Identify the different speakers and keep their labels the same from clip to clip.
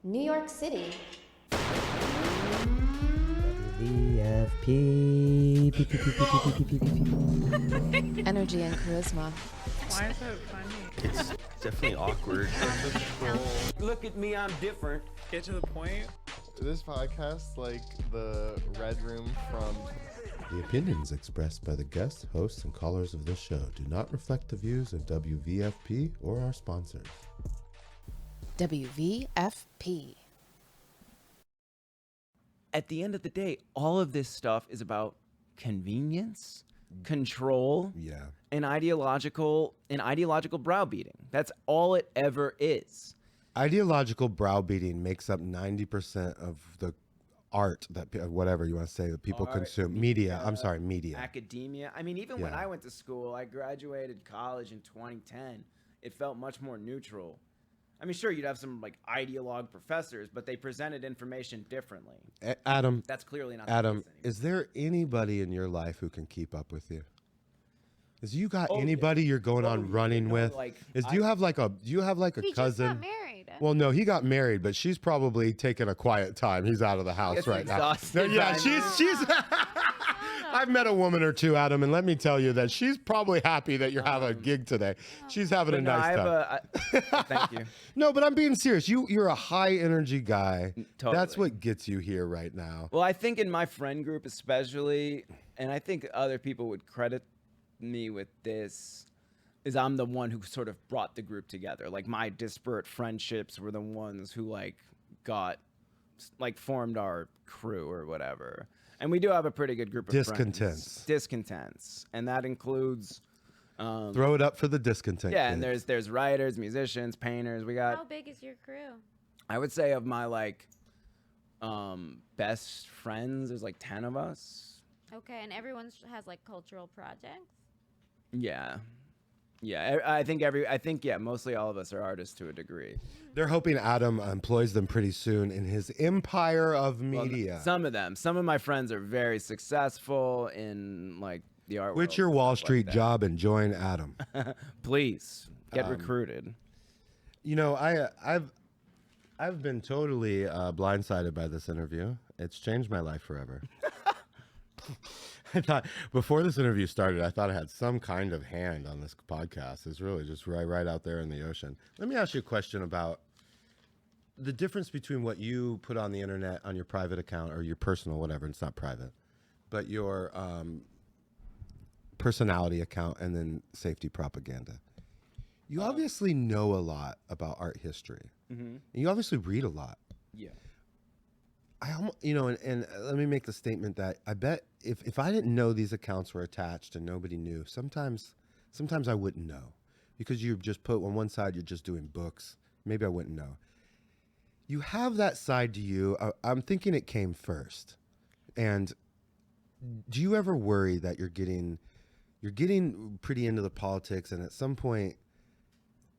Speaker 1: New York City.
Speaker 2: WVFP.
Speaker 3: Energy and charisma.
Speaker 4: Why is it funny?
Speaker 5: It's definitely awkward.
Speaker 6: Look at me, I'm different.
Speaker 4: Get to the point.
Speaker 7: This podcast, like the Red Room from...
Speaker 8: The opinions expressed by the guests, hosts, and callers of this show do not reflect the views of WVFP or our sponsors.
Speaker 3: WVFP.
Speaker 6: At the end of the day, all of this stuff is about convenience, control, and ideological browbeating. That's all it ever is.
Speaker 8: Ideological browbeating makes up 90% of the art that, whatever you want to say, that people consume. Media.
Speaker 6: Academia. I mean, even when I went to school, I graduated college in 2010. It felt much more neutral. I mean, sure, you'd have some like ideologue professors, but they presented information differently.
Speaker 8: Adam.
Speaker 6: That's clearly not
Speaker 8: Adam,
Speaker 6: the case anymore.
Speaker 8: is there anybody in your life who can keep up with you? Is you got anybody you're going on running with? Do you have like a
Speaker 9: He
Speaker 8: cousin?
Speaker 9: just got married.
Speaker 8: Well, no, he got married, but she's probably taking a quiet time. He's out of the house right now. No, yeah, she's. I've met a woman or two, Adam, and let me tell you that she's probably happy that you have a gig today. She's having a nice time.
Speaker 6: Thank you.
Speaker 8: No, but I'm being serious. You're a high energy guy.
Speaker 6: Totally.
Speaker 8: That's what gets you here right now.
Speaker 6: Well, I think in my friend group especially, and I think other people would credit me with this, is I'm the one who sort of brought the group together. Like my disparate friendships were the ones who formed our crew or whatever. And we do have a pretty good group of discontents. And that includes
Speaker 8: throw it up for the discontent.
Speaker 6: Yeah, and there's writers, musicians, painters. We got
Speaker 9: How big is your crew?
Speaker 6: I would say of my best friends, there's 10 of us.
Speaker 9: Okay, and everyone has cultural projects?
Speaker 6: Yeah. Yeah, I think mostly all of us are artists to a degree.
Speaker 8: They're hoping Adam employs them pretty soon in his empire of media.
Speaker 6: Well, some of my friends are very successful in the art world.
Speaker 8: Quit your Wall Street job and join Adam.
Speaker 6: Please get recruited.
Speaker 8: You know, I've been totally blindsided by this interview. It's changed my life forever. I thought before this interview started, I thought I had some kind of hand on this podcast. It's really just right out there in the ocean. Let me ask you a question about the difference between what you put on the internet on your private account or your personal, whatever, it's not private, but your personality account and then safety propaganda. You obviously know a lot about art history. Mm-hmm. And you obviously read a lot.
Speaker 6: Yeah.
Speaker 8: And let me make the statement that I bet if I didn't know these accounts were attached and nobody knew, sometimes I wouldn't know, because you just put on one side, you're just doing books. Maybe I wouldn't know. You have that side to you. I'm thinking it came first. And do you ever worry that you're getting pretty into the politics, and at some point,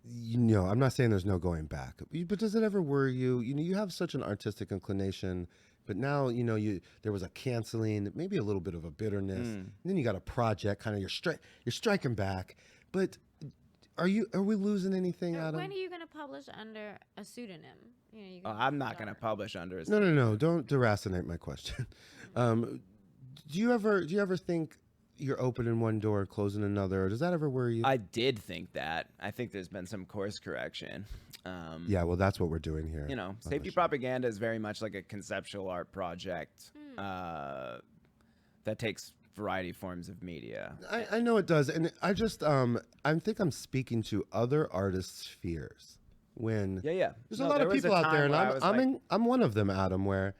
Speaker 8: I'm not saying there's no going back, but does it ever worry you? You have such an artistic inclination, but now, there was a canceling, maybe a little bit of a bitterness. And then you got a project, kind of you're striking back. But are we losing anything, Adam?
Speaker 9: When are you going to publish under a pseudonym?
Speaker 6: I'm not going to publish under a
Speaker 8: pseudonym. No. Don't deracinate my question. Do you ever think you're opening one door and closing another, or does that ever worry you?
Speaker 6: I did think that. I think there's been some course correction.
Speaker 8: Yeah, well, that's what we're doing here.
Speaker 6: Safety propaganda is very much like a conceptual art project that takes variety forms of media.
Speaker 8: I know it does, and I just I think I'm speaking to other artists' fears. When there's a lot of people out there, and I'm one of them, Adam, where,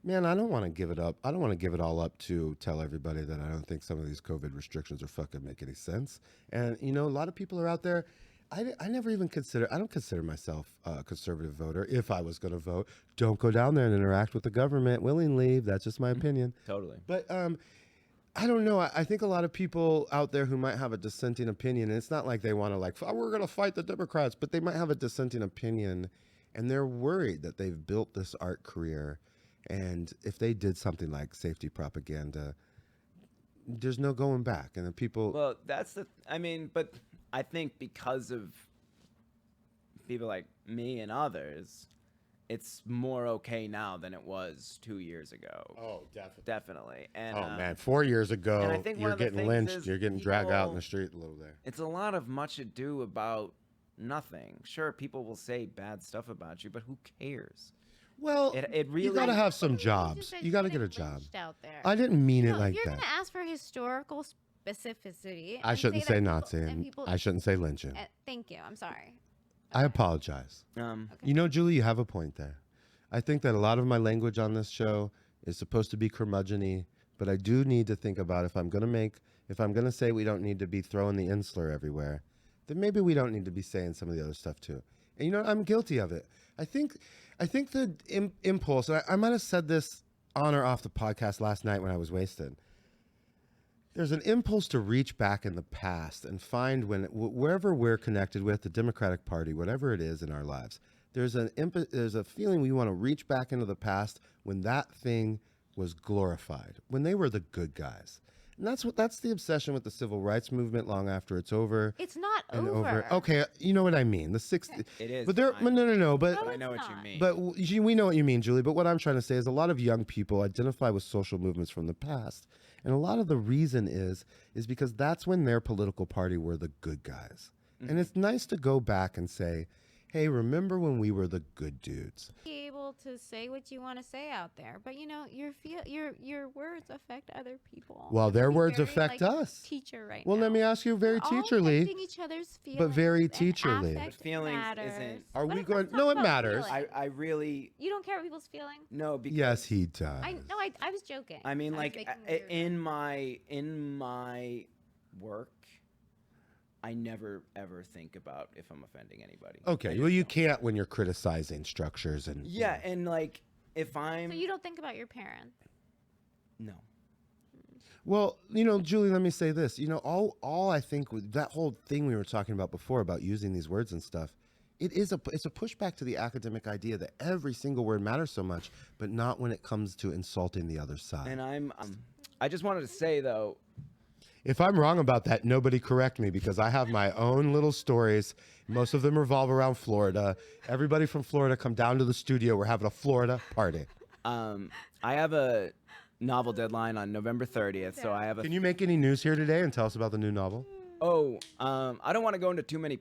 Speaker 8: man, I don't want to give it up. I don't want to give it all up to tell everybody that I don't think some of these COVID restrictions are fucking make any sense. And, a lot of people are out there. I don't consider myself a conservative voter. If I was going to vote, don't go down there and interact with the government willingly. That's just my opinion.
Speaker 6: Totally.
Speaker 8: But I don't know. I think a lot of people out there who might have a dissenting opinion, and it's not like they want to we're going to fight the Democrats, but they might have a dissenting opinion, and they're worried that they've built this art career. And if they did something like safety propaganda, there's no going back. And the people...
Speaker 6: Well, but I think because of people like me and others, it's more okay now than it was 2 years ago.
Speaker 8: Oh, definitely.
Speaker 6: Definitely. And
Speaker 8: Oh man, 4 years ago,
Speaker 6: and I think one
Speaker 8: you're
Speaker 6: of the
Speaker 8: getting
Speaker 6: things
Speaker 8: lynched.
Speaker 6: is
Speaker 8: You're getting dragged out in
Speaker 6: people-
Speaker 8: the street a little there.
Speaker 6: it's a lot of much ado about nothing. Sure, people will say bad stuff about you, but who cares?
Speaker 8: Well,
Speaker 6: It really
Speaker 8: you gotta have some
Speaker 9: You just
Speaker 8: jobs.
Speaker 9: said
Speaker 8: You gotta
Speaker 9: getting
Speaker 8: get a job.
Speaker 9: lynched out there.
Speaker 8: I didn't mean it
Speaker 9: No,
Speaker 8: like
Speaker 9: if you're
Speaker 8: that.
Speaker 9: gonna ask for historical specificity,
Speaker 8: I
Speaker 9: and
Speaker 8: shouldn't
Speaker 9: that
Speaker 8: say
Speaker 9: people-
Speaker 8: Nazi,
Speaker 9: and
Speaker 8: and
Speaker 9: people-
Speaker 8: I shouldn't say lynching.
Speaker 9: Thank you. I'm sorry.
Speaker 8: I apologize.
Speaker 9: Okay.
Speaker 8: You know, Julie, you have a point there. I think that a lot of my language on this show is supposed to be curmudgeon-y, but I do need to think about if I'm gonna say we don't need to be throwing the insular everywhere, then maybe we don't need to be saying some of the other stuff too. And you know, I'm guilty of it. I think the impulse, and I might have said this on or off the podcast last night when I was wasted. There's an impulse to reach back in the past and find wherever we're connected with the Democratic Party, whatever it is in our lives, there's a feeling we want to reach back into the past when that thing was glorified, when they were the good guys. And that's the obsession with the civil rights movement long after it's over.
Speaker 9: It's not
Speaker 8: And
Speaker 9: over.
Speaker 8: Okay, you know what I mean. The 60s.
Speaker 6: It is.
Speaker 8: But there,
Speaker 6: fine.
Speaker 8: no. But
Speaker 9: No,
Speaker 6: I know
Speaker 9: it's
Speaker 6: what you
Speaker 9: not.
Speaker 6: mean.
Speaker 8: but we know what you mean, Julie. But what I'm trying to say is a lot of young people identify with social movements from the past. And a lot of the reason is because that's when their political party were the good guys. And it's nice to go back and say, hey, remember when we were the good dudes?
Speaker 9: Be able to say what you want to say out there, but you know your words affect other people.
Speaker 8: Well, their
Speaker 9: Be
Speaker 8: words
Speaker 9: very,
Speaker 8: affect
Speaker 9: like,
Speaker 8: us.
Speaker 9: Teacher right
Speaker 8: Well,
Speaker 9: now.
Speaker 8: let me ask you very
Speaker 9: We're all
Speaker 8: teacherly.
Speaker 9: affecting each other's feelings,
Speaker 8: but very
Speaker 9: and
Speaker 8: teacherly.
Speaker 9: affect
Speaker 6: But feelings
Speaker 9: matters.
Speaker 6: isn't-
Speaker 8: Are
Speaker 9: What
Speaker 8: we
Speaker 9: if-
Speaker 8: going?
Speaker 9: let's
Speaker 8: No,
Speaker 9: talk
Speaker 8: it
Speaker 9: about
Speaker 8: matters.
Speaker 9: feelings.
Speaker 6: I really
Speaker 9: You don't care what people's feelings.
Speaker 6: no because
Speaker 8: Yes, he does.
Speaker 9: I was joking.
Speaker 6: I mean,
Speaker 9: was
Speaker 6: like
Speaker 9: making a weird
Speaker 6: in my work, I never ever think about if I'm offending anybody. I
Speaker 8: Okay,
Speaker 6: just
Speaker 8: well, you
Speaker 6: don't.
Speaker 8: can't when you're criticizing structures and you
Speaker 6: Yeah,
Speaker 8: know.
Speaker 6: and like if I'm
Speaker 9: So you don't think about your parents.
Speaker 6: no.
Speaker 8: Well, you know, Julie, let me say this. You know, all I think with that whole thing we were talking about before about using these words and stuff, it's a pushback to the academic idea that every single word matters so much, but not when it comes to insulting the other side.
Speaker 6: And I just wanted to say though,
Speaker 8: If I'm wrong about that, nobody correct me because I have my own little stories. Most of them revolve around Florida. Everybody from Florida come down to the studio. We're having a Florida party.
Speaker 6: I have a novel deadline on November 30th, so I have a
Speaker 8: Can you make any news here today and tell us about the new novel?
Speaker 6: I don't want to go into too many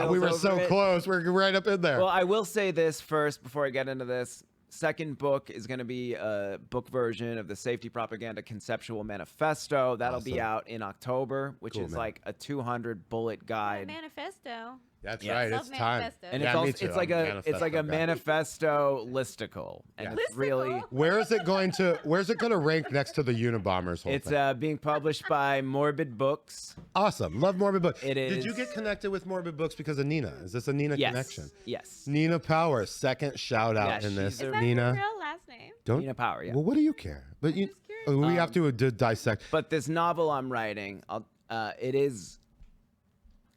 Speaker 8: We were
Speaker 6: details
Speaker 8: so
Speaker 6: over it.
Speaker 8: close. We're right up in there.
Speaker 6: Well, I will say this first before I get into this. Second book is going to be a book version of the Safety Propaganda Conceptual Manifesto. That'll be
Speaker 8: Awesome.
Speaker 6: out in October, which
Speaker 8: Cool,
Speaker 6: is
Speaker 8: man.
Speaker 6: like a 200 bullet guide.
Speaker 9: Manifesto.
Speaker 8: That's
Speaker 6: Yeah.
Speaker 8: right.
Speaker 9: Love
Speaker 8: It's time.
Speaker 9: manifesto.
Speaker 6: And
Speaker 8: Yeah, me
Speaker 6: it's
Speaker 8: too.
Speaker 6: it's like
Speaker 8: I'm
Speaker 6: a
Speaker 8: guy.
Speaker 6: manifesto listicle, and it's really
Speaker 8: Where's it going to rank next to the Unabombers whole
Speaker 6: it's
Speaker 8: thing?
Speaker 6: being published by Morbid Books.
Speaker 8: Awesome. Love Morbid Books.
Speaker 6: It
Speaker 8: Did you
Speaker 6: is-
Speaker 8: get connected with Morbid Books because of Nina? Is this a Nina
Speaker 6: Yes,
Speaker 8: connection?
Speaker 6: yes.
Speaker 8: Nina Power, second shout out
Speaker 6: Yeah,
Speaker 8: in this.
Speaker 6: she's
Speaker 9: Is
Speaker 6: a-
Speaker 9: that
Speaker 8: Nina,
Speaker 9: your real last name?
Speaker 8: don't.
Speaker 6: Nina Power, yeah.
Speaker 8: Well, what do you care? But you,
Speaker 9: just curious.
Speaker 8: we have to dissect.
Speaker 6: But this novel I'm writing, it is.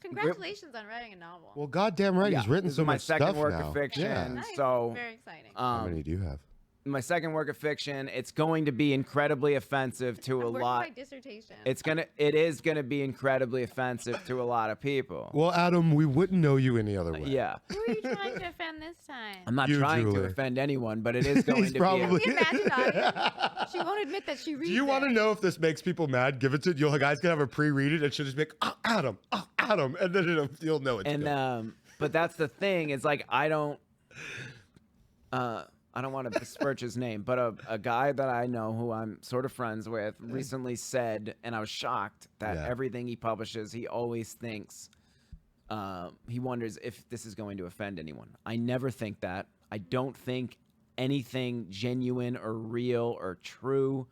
Speaker 9: Congratulations on writing a novel.
Speaker 8: Well, goddamn right,
Speaker 6: yeah,
Speaker 8: he's written
Speaker 6: this
Speaker 8: so
Speaker 6: is my
Speaker 8: much
Speaker 6: second
Speaker 8: stuff
Speaker 6: work
Speaker 8: now.
Speaker 6: of fiction.
Speaker 8: Yeah.
Speaker 9: Nice.
Speaker 6: So,
Speaker 9: Very exciting.
Speaker 8: How many do you have?
Speaker 6: my second work of fiction, it's going to be incredibly offensive to a
Speaker 9: I'm working
Speaker 6: lot.
Speaker 9: my dissertation.
Speaker 6: It is gonna be incredibly offensive to a lot of people.
Speaker 8: Well, Adam, we wouldn't know you any other way.
Speaker 6: Yeah,
Speaker 9: Who are you trying to offend this time?
Speaker 6: I'm not
Speaker 8: You,
Speaker 6: trying
Speaker 8: Julie.
Speaker 6: to offend anyone, but it is going
Speaker 8: He's
Speaker 6: to
Speaker 8: probably-
Speaker 9: Can you imagine audience? She won't admit that she reads
Speaker 8: Do you want to
Speaker 9: it.
Speaker 8: know if this makes people mad? Give it to you guys. Can have a pre-read it and she'll just make Adam, and then you'll know it's
Speaker 6: be.
Speaker 8: good.
Speaker 6: And but that's the thing. Is like I don't want to besmirch his name, but a guy that I know who I'm sort of friends with recently said, and I was shocked that
Speaker 8: Yeah.
Speaker 6: everything he publishes, he always thinks, he wonders if this is going to offend anyone. I never think that. I don't think anything genuine or real or true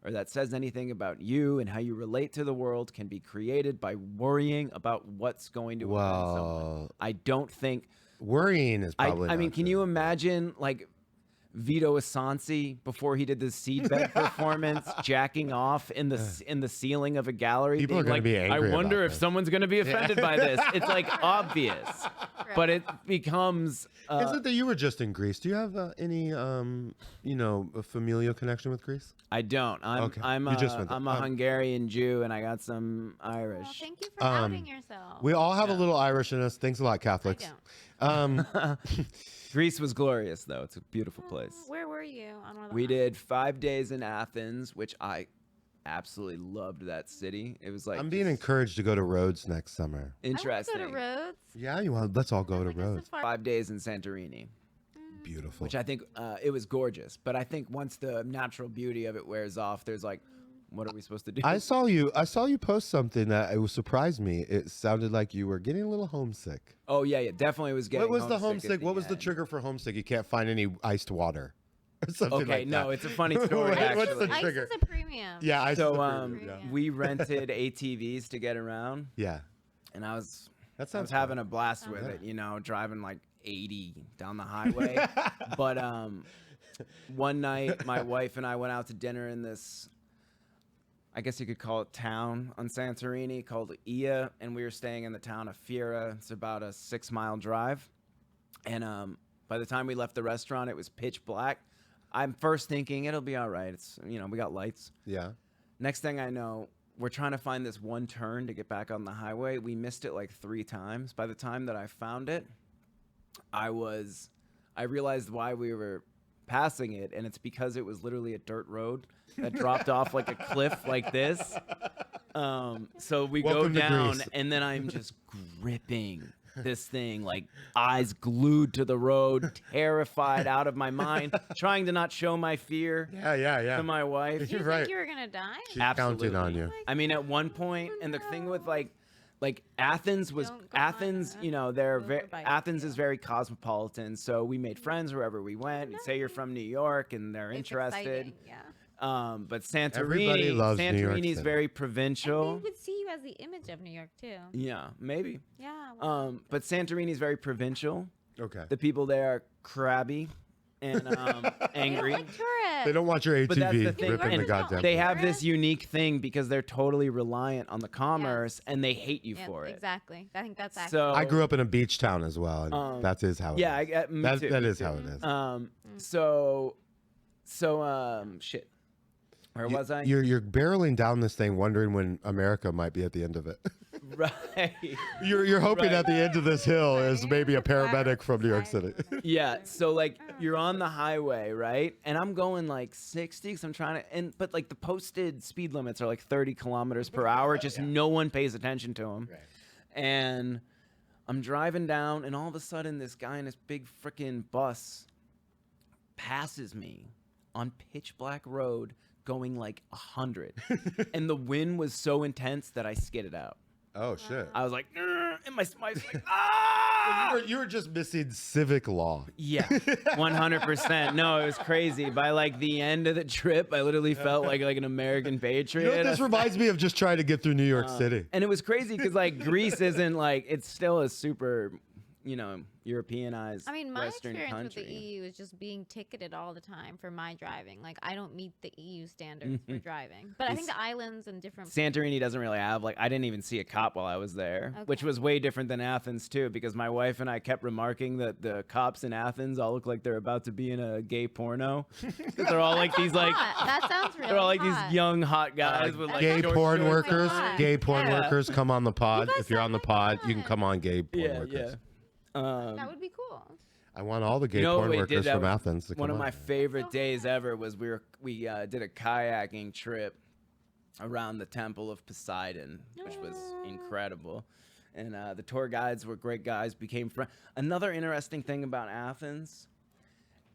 Speaker 6: or that says anything about you and how you relate to the world can be created by worrying about what's going to offend someone.
Speaker 8: Well,
Speaker 6: I don't think.
Speaker 8: worrying is probably.
Speaker 6: I mean,
Speaker 8: not
Speaker 6: can
Speaker 8: good.
Speaker 6: you imagine like Vito Assanzi before he did the seedbed performance, jacking off in the ceiling of a gallery?
Speaker 8: People are
Speaker 6: being
Speaker 8: gonna
Speaker 6: like,
Speaker 8: be angry
Speaker 6: I wonder
Speaker 8: about
Speaker 6: if
Speaker 8: this."
Speaker 6: someone's going to be offended by this. It's like obvious, but it becomes.
Speaker 8: Is it that you were just in Greece? Do you have any, a familial connection with Greece?
Speaker 6: I don't.
Speaker 8: Okay.
Speaker 6: I'm
Speaker 8: You just went there.
Speaker 6: a Hungarian Jew, and I got some Irish.
Speaker 9: Well, thank you for outing yourself.
Speaker 8: We all have a little Irish in us. Thanks a lot, Catholics.
Speaker 9: don't.
Speaker 6: Greece was glorious, though. It's a beautiful place.
Speaker 9: Where were you on one of the
Speaker 6: We
Speaker 9: islands?
Speaker 6: did 5 days in Athens, which I absolutely loved that city. It was like
Speaker 8: I'm being
Speaker 6: just
Speaker 8: encouraged to go to Rhodes next summer.
Speaker 6: interesting.
Speaker 9: I want to go to Rhodes.
Speaker 8: Yeah, you want? Let's all go to
Speaker 9: Like, this is
Speaker 8: Rhodes.
Speaker 9: far-
Speaker 6: 5 days in Santorini,
Speaker 8: Beautiful.
Speaker 6: which I think it was gorgeous. But I think once the natural beauty of it wears off, there's like, what are we supposed to do?
Speaker 8: I saw you post something that it surprised me. It sounded like you were getting a little homesick.
Speaker 6: Oh yeah, definitely was getting.
Speaker 8: What was the
Speaker 6: homesick?
Speaker 8: homesick? What was the
Speaker 6: end.
Speaker 8: trigger for homesick? You can't find any iced water. Or something
Speaker 6: Okay,
Speaker 8: like
Speaker 6: no,
Speaker 8: that.
Speaker 6: it's a funny story.
Speaker 8: Wait, what's
Speaker 6: actually.
Speaker 8: the
Speaker 9: Ice
Speaker 8: trigger?
Speaker 9: is a premium.
Speaker 8: Yeah, ice is
Speaker 6: So
Speaker 8: the premium,
Speaker 9: Yeah.
Speaker 6: we rented ATVs to get around,
Speaker 8: yeah.
Speaker 6: and I was
Speaker 8: That
Speaker 6: I was
Speaker 8: sounds
Speaker 6: having a blast with
Speaker 8: Yeah.
Speaker 6: it, you know, driving like 80 down the highway. But one night, my wife and I went out to dinner in this, I guess you could call it town on Santorini called Ia, and we were staying in the town of Fira. It's about a 6-mile drive. And by the time we left the restaurant, it was pitch black. I'm first thinking it'll be all right. It's, you know, we got lights.
Speaker 8: Yeah.
Speaker 6: Next thing I know, we're trying to find this one turn to get back on the highway. We missed it like 3 times. By the time that I found it, I realized why we were passing it, and it's because it was literally a dirt road that dropped off like a cliff like this. So we
Speaker 8: Welcome to
Speaker 6: go down,
Speaker 8: Greece.
Speaker 6: and then I'm just gripping this thing, like eyes glued to the road, terrified out of my mind, trying to not show my fear
Speaker 8: Yeah.
Speaker 6: to my wife.
Speaker 9: Did you
Speaker 8: You're
Speaker 9: think
Speaker 8: right.
Speaker 9: you were gonna die?
Speaker 8: She counted
Speaker 6: Absolutely.
Speaker 8: on you.
Speaker 6: I mean, at one point, and the thing with like Athens was
Speaker 9: Don't go on
Speaker 6: Athens.
Speaker 9: a
Speaker 6: You know,
Speaker 9: motorbike
Speaker 6: Athens is
Speaker 9: deal.
Speaker 6: very cosmopolitan. So we made friends wherever we went. You'd say you're from New York, and they're
Speaker 9: It's
Speaker 6: interested.
Speaker 9: exciting, yeah.
Speaker 6: But
Speaker 8: Everybody
Speaker 6: Santorini,
Speaker 8: loves New York
Speaker 6: Santorini's
Speaker 8: City.
Speaker 6: very
Speaker 9: And
Speaker 6: provincial.
Speaker 9: they would see you as the image of New York too.
Speaker 6: Yeah, maybe.
Speaker 9: Yeah. Well,
Speaker 6: But Santorini's very provincial.
Speaker 8: Okay.
Speaker 6: The people there are crabby and
Speaker 9: they don't
Speaker 6: angry.
Speaker 9: like tourists.
Speaker 8: They don't want your
Speaker 6: But that's the
Speaker 8: ATV
Speaker 6: thing,
Speaker 8: ripping the
Speaker 9: and
Speaker 8: goddamn.
Speaker 6: They
Speaker 8: thing.
Speaker 6: have this
Speaker 9: Tourists?
Speaker 6: unique thing because they're totally reliant on the commerce, and they hate you
Speaker 9: Yeah,
Speaker 6: for it.
Speaker 9: exactly. I think that's accurate.
Speaker 6: So
Speaker 8: I grew up in a beach town as well, and that is how.
Speaker 6: Yeah,
Speaker 8: It is.
Speaker 6: me
Speaker 8: That,
Speaker 6: too.
Speaker 8: that
Speaker 6: me
Speaker 8: is
Speaker 6: too.
Speaker 8: how it is.
Speaker 6: Shit. Where was I?
Speaker 8: You're barreling down this thing, wondering when America might be at the end of it.
Speaker 6: Right.
Speaker 8: You're hoping
Speaker 6: Right.
Speaker 8: at the end of this hill is maybe a
Speaker 9: Right.
Speaker 8: paramedic from New York City.
Speaker 6: Yeah. So like you're on the highway, right? And I'm going like 60 'cause I'm trying to, but like the posted speed limits are like 30 kilometers per hour. Just no one pays attention to them. And I'm driving down, and all of a sudden this guy in this big freaking bus passes me on pitch black road going like 100. And the wind was so intense that I skidded out.
Speaker 8: Oh shit!
Speaker 6: I was like, "Grr," and my wife's like, ah!
Speaker 8: You were just missing civic law.
Speaker 6: Yeah, 100%. No, it was crazy. By like the end of the trip, I literally felt like an American patriot.
Speaker 8: You know what this reminds me of? Just trying to get through New York City.
Speaker 6: And it was crazy because like Greece isn't like, it's still a super, you know, Europeanized
Speaker 9: I mean, my
Speaker 6: Western
Speaker 9: experience
Speaker 6: country.
Speaker 9: with the EU is just being ticketed all the time for my driving. Like, I don't meet the EU standards for driving. But I think the islands and different.
Speaker 6: Santorini doesn't really have, like, I didn't even see a cop while I was there, which
Speaker 9: Okay.
Speaker 6: was way different than Athens too, because my wife and I kept remarking that the cops in Athens all look like they're about to be in a gay porno. 'Cause they're all like these like,
Speaker 9: Hot. That sounds really
Speaker 6: they're all like
Speaker 9: hot.
Speaker 6: these young hot guys with like
Speaker 8: Gay
Speaker 6: short
Speaker 8: porn
Speaker 6: shorts.
Speaker 8: workers,
Speaker 9: God.
Speaker 8: gay porn
Speaker 6: Yeah.
Speaker 8: workers, come on the pod.
Speaker 9: guys
Speaker 8: If you're on
Speaker 9: sound
Speaker 8: the
Speaker 9: like
Speaker 8: pod, you can
Speaker 9: fun.
Speaker 8: come on gay porn
Speaker 6: Yeah,
Speaker 8: workers.
Speaker 6: yeah.
Speaker 9: That would be cool.
Speaker 8: I want all the gay
Speaker 6: You know what
Speaker 8: porn
Speaker 6: we
Speaker 8: workers
Speaker 6: did?
Speaker 8: from Athens to come
Speaker 6: One of
Speaker 8: on.
Speaker 6: my favorite days ever was we did a kayaking trip around the Temple of Poseidon, which was incredible. And the tour guides were great guys, became friends. Another interesting thing about Athens,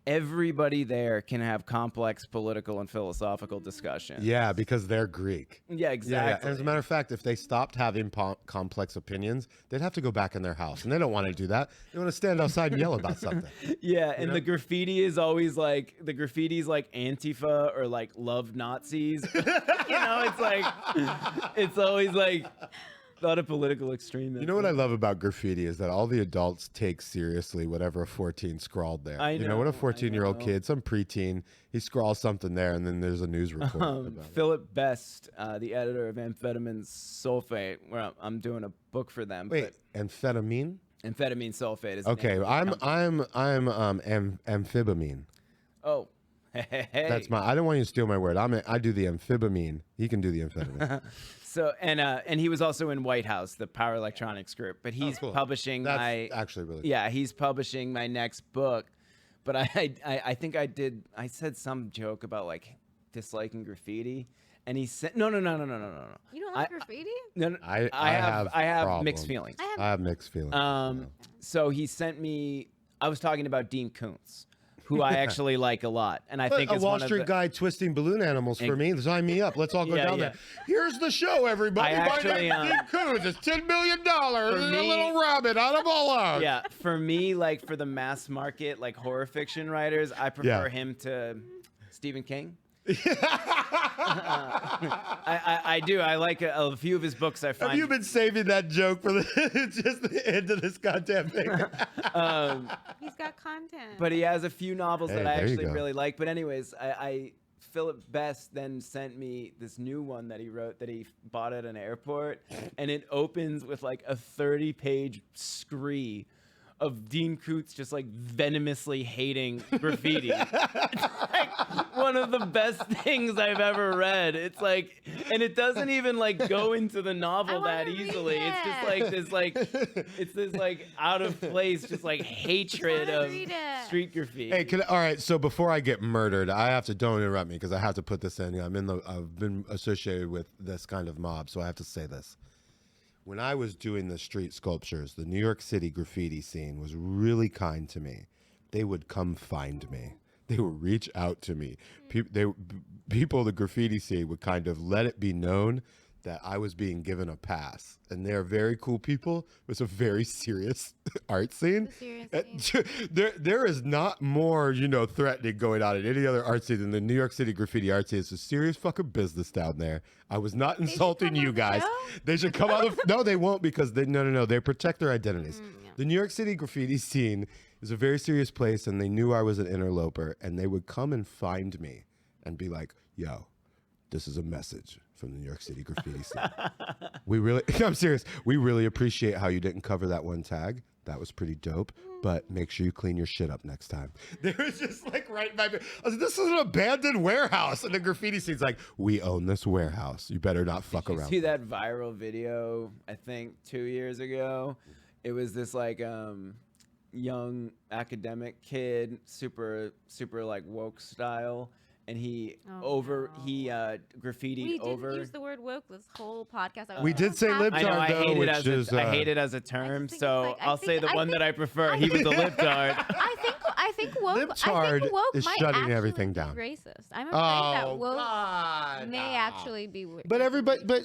Speaker 6: everybody there can have complex political and philosophical discussions.
Speaker 8: Yeah, because they're Greek.
Speaker 6: Yeah,
Speaker 8: Yeah,
Speaker 6: exactly.
Speaker 8: and as a matter of fact, if they stopped having complex opinions, they'd have to go back in their house, and they don't want to do that. They want to stand outside and yell about something.
Speaker 6: Yeah, and the graffiti is always like like Antifa or like love Nazis. You know, it's always like a lot of political extremism.
Speaker 8: You know what I love about graffiti is that all the adults take seriously whatever a 14 scrawled there.
Speaker 6: I
Speaker 8: You know, what a
Speaker 6: know, I
Speaker 8: 14-year-old
Speaker 6: know.
Speaker 8: kid, some preteen, he scrawls something there, and then there's a news report about it.
Speaker 6: Philip Best, the editor of Amphetamine Sulfate, where I'm doing a book for them.
Speaker 8: Wait, amphetamine?
Speaker 6: but amphetamine sulfate is the name
Speaker 8: Okay,
Speaker 6: of the company.
Speaker 8: I'm amphibamine.
Speaker 6: Oh, hey.
Speaker 8: That's my. I don't want you to steal my word. I do the amphibamine. He can do the amphetamine.
Speaker 6: So and he was also in White House, the power electronics group. But he's
Speaker 8: cool.
Speaker 6: publishing
Speaker 8: That's
Speaker 6: my
Speaker 8: actually really cool.
Speaker 6: yeah, he's publishing my next book. But I think I said some joke about like disliking graffiti, and he said no.
Speaker 9: You don't like graffiti?
Speaker 6: No,
Speaker 8: I
Speaker 6: have mixed
Speaker 8: problems.
Speaker 6: feelings.
Speaker 9: I have.
Speaker 8: I have mixed feelings.
Speaker 6: So he sent me. I was talking about Dean Koontz, who I actually like a lot, and I think
Speaker 8: a
Speaker 6: is
Speaker 8: Wall
Speaker 6: one of
Speaker 8: Street
Speaker 6: the,
Speaker 8: guy twisting balloon animals for me. Sign me up. Let's all go
Speaker 6: Yeah,
Speaker 8: down
Speaker 6: yeah.
Speaker 8: there. Here's the show, everybody.
Speaker 6: I actually,
Speaker 8: My next Dean Koontz. It's $10 million and a
Speaker 6: me-
Speaker 8: little rabbit out of a log.
Speaker 6: Yeah, for me, like for the mass market, like horror fiction writers, I prefer
Speaker 8: Yeah.
Speaker 6: him to Stephen King. I do. I like a few of his books. I find.
Speaker 8: Have you been saving that joke for just the end of this goddamn thing?
Speaker 9: He's got content.
Speaker 6: But he has a few novels
Speaker 8: Hey,
Speaker 6: that I
Speaker 8: there you
Speaker 6: actually
Speaker 8: go.
Speaker 6: really like. But anyways, Philip Best then sent me this new one that he wrote that he bought at an airport, and it opens with like a 30-page scree of Dean Koontz just like venomously hating graffiti. It's like one of the best things I've ever read. It's like, and it doesn't even like go into the novel
Speaker 9: wanna
Speaker 6: that
Speaker 9: read
Speaker 6: easily. It's just like it's this like out of place, just like hatred
Speaker 9: wanna
Speaker 6: of
Speaker 9: read it.
Speaker 6: street graffiti.
Speaker 8: Hey, all right. So before I get murdered, I have to don't interrupt me because I have to put this in. I've been associated with this kind of mob, so I have to say this. When I was doing the street sculptures, the New York City graffiti scene was really kind to me. They would come find me. They would reach out to me. People, the graffiti scene would kind of let it be known that I was being given a pass. And they're very cool people. It's a very serious art scene.
Speaker 9: It's a serious
Speaker 8: There is not more, threatening going on in any other art scene than the New York City graffiti art scene. It's a serious fucking business down there. I was not insulting
Speaker 9: come
Speaker 8: you
Speaker 9: on the
Speaker 8: guys.
Speaker 9: show?
Speaker 8: They should come out of no, they won't because no. They protect their identities.
Speaker 9: Yeah.
Speaker 8: The New York City graffiti scene is a very serious place, and they knew I was an interloper, and they would come and find me and be like, "Yo, this is a message from the New York City graffiti scene. I'm serious. We really appreciate how you didn't cover that one tag. That was pretty dope. But make sure you clean your shit up next time." There was just like right in my. I was like, this is an abandoned warehouse, and the graffiti scene's like, "We own this warehouse. You better not fuck
Speaker 6: Did you
Speaker 8: around."
Speaker 6: see that viral video? I think 2 years ago. It was this like young academic kid, super like woke style, and he graffitied
Speaker 9: We
Speaker 6: over.
Speaker 9: didn't use the word woke this whole podcast.
Speaker 8: We did say libtard.
Speaker 6: I know I
Speaker 8: though,
Speaker 6: hate it
Speaker 8: which
Speaker 6: as
Speaker 8: is,
Speaker 6: I hate it as a term,
Speaker 9: think
Speaker 6: so
Speaker 9: it's like-
Speaker 6: I'll say the one that I prefer.
Speaker 9: I
Speaker 6: He was a
Speaker 9: think-
Speaker 6: libtard.
Speaker 9: I think woke.
Speaker 8: Libtard
Speaker 9: I think woke
Speaker 8: is
Speaker 9: might
Speaker 8: shutting
Speaker 9: actually
Speaker 8: everything
Speaker 9: be
Speaker 8: down.
Speaker 9: Racist. I'm afraid that woke
Speaker 8: God.
Speaker 9: may actually be.
Speaker 8: But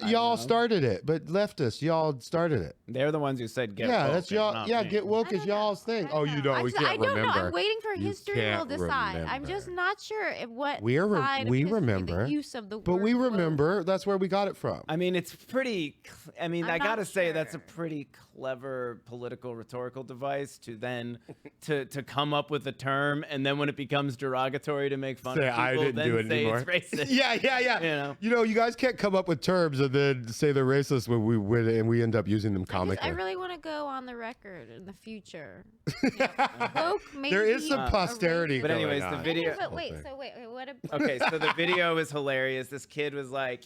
Speaker 8: y'all
Speaker 6: know.
Speaker 8: started it. But leftists, y'all started it.
Speaker 6: They're the ones who said get
Speaker 8: Yeah,
Speaker 6: woke,
Speaker 8: that's
Speaker 6: it's
Speaker 8: y'all.
Speaker 6: not
Speaker 8: Yeah,
Speaker 6: me.
Speaker 8: get woke
Speaker 9: I
Speaker 8: is
Speaker 9: don't know.
Speaker 8: y'all's thing.
Speaker 9: I
Speaker 8: Oh,
Speaker 9: don't
Speaker 8: you
Speaker 9: know.
Speaker 8: don't. We
Speaker 9: I
Speaker 8: can't
Speaker 9: don't
Speaker 8: remember.
Speaker 9: know. I'm waiting for
Speaker 8: You
Speaker 9: history will
Speaker 8: can't
Speaker 9: decide. I'm just
Speaker 8: remember.
Speaker 9: not sure if what
Speaker 8: We are.
Speaker 9: side of
Speaker 8: We
Speaker 9: history
Speaker 8: remember.
Speaker 9: the use of the
Speaker 8: But
Speaker 9: word
Speaker 8: we
Speaker 9: woke.
Speaker 8: remember. That's where we got it from.
Speaker 6: I mean, it's pretty. I mean,
Speaker 9: I'm
Speaker 6: I
Speaker 9: not
Speaker 6: gotta say that's a
Speaker 9: sure.
Speaker 6: pretty clever political rhetorical device to then to come up with a term, and then when it becomes derogatory to make fun
Speaker 8: Say,
Speaker 6: of people,
Speaker 8: I didn't
Speaker 6: then
Speaker 8: do it
Speaker 6: say
Speaker 8: anymore.
Speaker 6: it's racist.
Speaker 8: Yeah.
Speaker 6: You know?
Speaker 8: You guys can't come up with terms and then say they're racist when we win and we end up using them
Speaker 9: I
Speaker 8: comically.
Speaker 9: really want to go on the record in the future. Woke may
Speaker 8: There is
Speaker 9: be
Speaker 8: some
Speaker 9: a
Speaker 8: posterity.
Speaker 6: But
Speaker 8: going
Speaker 6: anyways, the
Speaker 8: on.
Speaker 6: video-
Speaker 9: But wait, what?
Speaker 6: Okay, so the video is hilarious. This kid was like,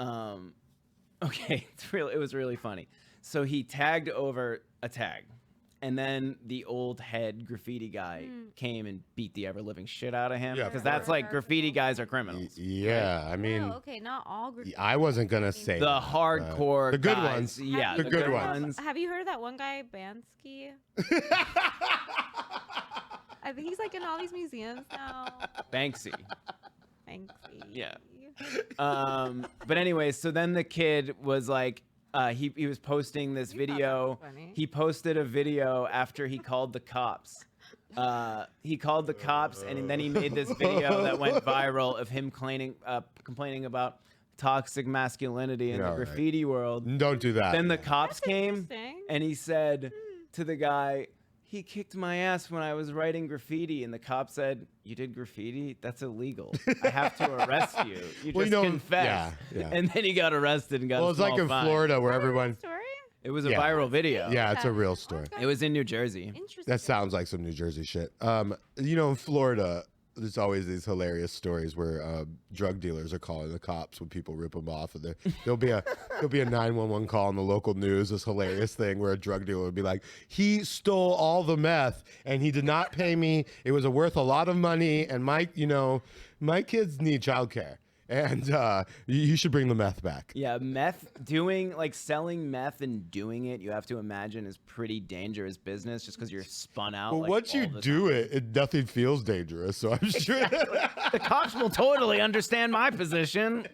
Speaker 6: okay, it was really funny. So he tagged over a tag, and then the old head graffiti guy came and beat the ever living shit out of him
Speaker 8: Yeah,
Speaker 6: because
Speaker 8: of
Speaker 6: that's
Speaker 8: course.
Speaker 6: like graffiti guys are criminals.
Speaker 8: Yeah, I mean,
Speaker 9: Oh, okay, not all graffiti.
Speaker 8: I wasn't gonna say
Speaker 6: The
Speaker 8: that,
Speaker 6: hardcore,
Speaker 8: the good
Speaker 6: guys,
Speaker 8: ones.
Speaker 6: yeah,
Speaker 8: The good ones.
Speaker 9: Have you heard of that one guy, Bansky? I think he's like in all these museums now.
Speaker 6: Banksy.
Speaker 9: Banksy.
Speaker 6: Yeah. But anyway, so then the kid was like, he was posting this
Speaker 9: You thought that
Speaker 6: video.
Speaker 9: was funny.
Speaker 6: He posted a video after he called the cops. He called the cops, and then he made this video that went viral of him complaining about toxic masculinity in
Speaker 8: Yeah,
Speaker 6: the
Speaker 8: right.
Speaker 6: graffiti world.
Speaker 8: Don't do that.
Speaker 6: Then the cops
Speaker 9: That's
Speaker 6: came,
Speaker 9: interesting.
Speaker 6: and he said to the guy, he kicked my ass when I was writing graffiti. And the cop said, "You did graffiti? That's illegal. I have to arrest you. You
Speaker 8: Well,
Speaker 6: just
Speaker 8: you know,
Speaker 6: confessed."
Speaker 8: yeah.
Speaker 6: And then he got arrested and got
Speaker 8: well,
Speaker 6: a
Speaker 8: it's like
Speaker 6: small
Speaker 8: in
Speaker 6: fine.
Speaker 8: Florida where
Speaker 9: Remember
Speaker 8: everyone.
Speaker 9: that story?
Speaker 6: It was a
Speaker 8: Yeah.
Speaker 6: viral video.
Speaker 8: Yeah, it's a
Speaker 9: Okay.
Speaker 8: real story.
Speaker 9: Okay.
Speaker 6: It was in New Jersey.
Speaker 9: Interesting.
Speaker 8: That sounds like some New Jersey shit. In Florida, there's always these hilarious stories where drug dealers are calling the cops when people rip them off, and there'll be a 911 call in the local news. This hilarious thing where a drug dealer would be like, "He stole all the meth, and he did not pay me. It was worth a lot of money, and my kids need childcare, and you should bring the meth back."
Speaker 6: Yeah, selling meth and doing it, you have to imagine is pretty dangerous business just because you're spun out.
Speaker 8: Well,
Speaker 6: like,
Speaker 8: once you
Speaker 6: all the
Speaker 8: do
Speaker 6: time.
Speaker 8: it, nothing feels dangerous. So I'm sure.
Speaker 6: The cops will totally understand my position.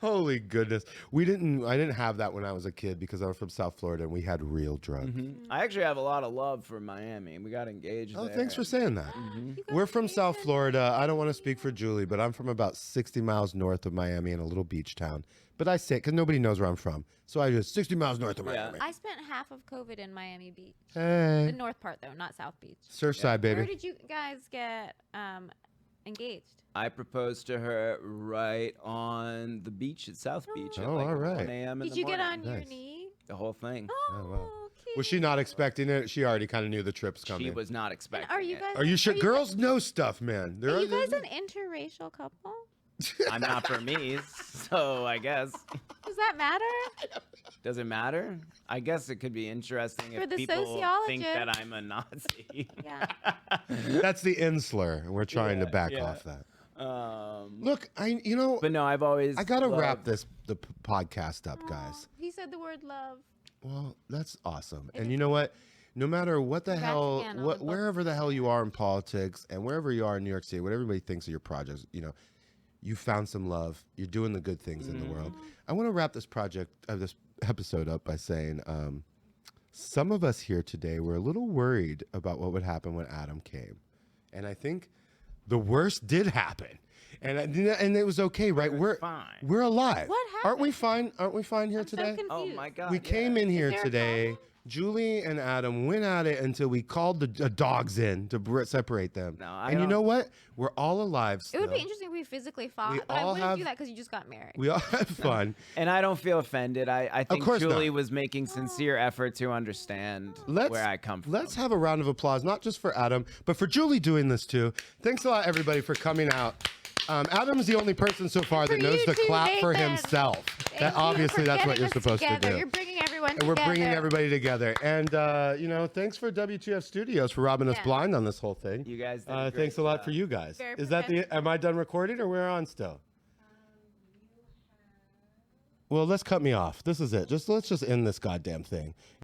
Speaker 8: Holy goodness, I didn't have that when I was a kid because I was from South Florida and we had real drugs.
Speaker 6: I actually have a lot of love for Miami. We got engaged
Speaker 8: Oh,
Speaker 6: there.
Speaker 8: thanks for saying that.
Speaker 9: You
Speaker 8: We're
Speaker 9: guys
Speaker 8: from
Speaker 9: are
Speaker 8: South
Speaker 9: amazing.
Speaker 8: Florida. I don't want to speak for Julie, but I'm from about 60 miles north of Miami in a little beach town. But I say it because nobody knows where I'm from. So I just 60 miles north of
Speaker 6: Yeah.
Speaker 8: Miami.
Speaker 9: I spent half of COVID in Miami Beach. The
Speaker 8: Hey,
Speaker 9: north part, though, not South Beach.
Speaker 8: Surfside,
Speaker 9: Where
Speaker 8: baby.
Speaker 9: did you guys get engaged?
Speaker 6: I proposed to her right on the beach at South Beach at
Speaker 8: Oh,
Speaker 6: like
Speaker 8: all right.
Speaker 6: 1 a.m. in
Speaker 9: Did
Speaker 6: the
Speaker 9: you get
Speaker 6: morning.
Speaker 9: on your
Speaker 8: Nice.
Speaker 9: knee?
Speaker 6: The whole thing.
Speaker 9: Oh,
Speaker 8: wow.
Speaker 9: cute.
Speaker 8: Was she not expecting it? She already kind of knew the trip's coming.
Speaker 6: She was not expecting
Speaker 9: Are you
Speaker 6: it.
Speaker 9: guys?
Speaker 8: Are you sure?
Speaker 9: guys-
Speaker 8: Girls know stuff, man.
Speaker 9: Are you guys an interracial couple?
Speaker 6: I'm not for me, so I guess.
Speaker 9: Does that matter?
Speaker 6: Does it matter? I guess it could be interesting
Speaker 9: For
Speaker 6: if
Speaker 9: the
Speaker 6: people think that
Speaker 9: sociologist.
Speaker 6: I'm a Nazi.
Speaker 9: Yeah.
Speaker 8: That's the inslur, and we're trying to back
Speaker 6: yeah.
Speaker 8: off that.
Speaker 6: um,
Speaker 8: Look,
Speaker 6: but no, I've always.
Speaker 8: I gotta
Speaker 6: loved-
Speaker 8: wrap the podcast up, guys.
Speaker 9: Aw, he said the word love.
Speaker 8: Well, that's awesome.
Speaker 9: It
Speaker 8: And
Speaker 9: is
Speaker 8: you know what? No matter what the
Speaker 9: Congrats
Speaker 8: hell,
Speaker 9: again on the book.
Speaker 8: wherever the hell you are in politics, and wherever you are in New York City, what everybody thinks of your projects, you found some love. You're doing the good things in the world. I want to wrap this this episode up by saying, some of us here today were a little worried about what would happen when Adam came, and I think the worst did happen. And it was okay, right? We're
Speaker 6: fine.
Speaker 8: We're alive.
Speaker 9: What
Speaker 8: Aren't we
Speaker 9: happened?
Speaker 8: fine? Aren't we fine here
Speaker 9: I'm so
Speaker 8: today?
Speaker 9: confused.
Speaker 6: Oh my God.
Speaker 8: We
Speaker 6: yeah.
Speaker 8: came in here
Speaker 9: there a
Speaker 8: today.
Speaker 9: problem?
Speaker 8: Julie and Adam went at it until we called the dogs in to separate them.
Speaker 6: No, I
Speaker 8: and you
Speaker 6: don't-
Speaker 8: know what? We're all alive still.
Speaker 9: It would be interesting if we physically fought,
Speaker 8: We
Speaker 9: but I
Speaker 8: all
Speaker 9: wouldn't do
Speaker 8: have-
Speaker 9: that because you just got married.
Speaker 8: We all had fun.
Speaker 6: And I don't feel offended. I think
Speaker 8: course
Speaker 6: Julie
Speaker 8: not.
Speaker 6: was making sincere effort to understand where I come from.
Speaker 8: Let's have a round of applause, not just for Adam, but for Julie doing this too. Thanks a lot, everybody, for coming out. Adam's the only person so far that
Speaker 9: For
Speaker 8: knows
Speaker 9: you
Speaker 8: to
Speaker 9: too,
Speaker 8: clap for
Speaker 9: Nathan.
Speaker 8: himself.
Speaker 9: Thank
Speaker 8: That
Speaker 9: you
Speaker 8: obviously
Speaker 9: for
Speaker 8: that's what
Speaker 9: getting
Speaker 8: you're
Speaker 9: us
Speaker 8: supposed
Speaker 9: together.
Speaker 8: to do.
Speaker 9: You're bringing everyone
Speaker 8: And
Speaker 9: together.
Speaker 8: we're bringing everybody together. And, thanks for WTF Studios for robbing us
Speaker 9: Yeah.
Speaker 8: blind on this whole thing.
Speaker 6: You guys did a great
Speaker 8: Thanks a lot
Speaker 6: job.
Speaker 8: for you guys.
Speaker 9: Very
Speaker 8: Is that am I done recording or we're on still? Well, let's cut me off. This is it. Let's just end this goddamn thing.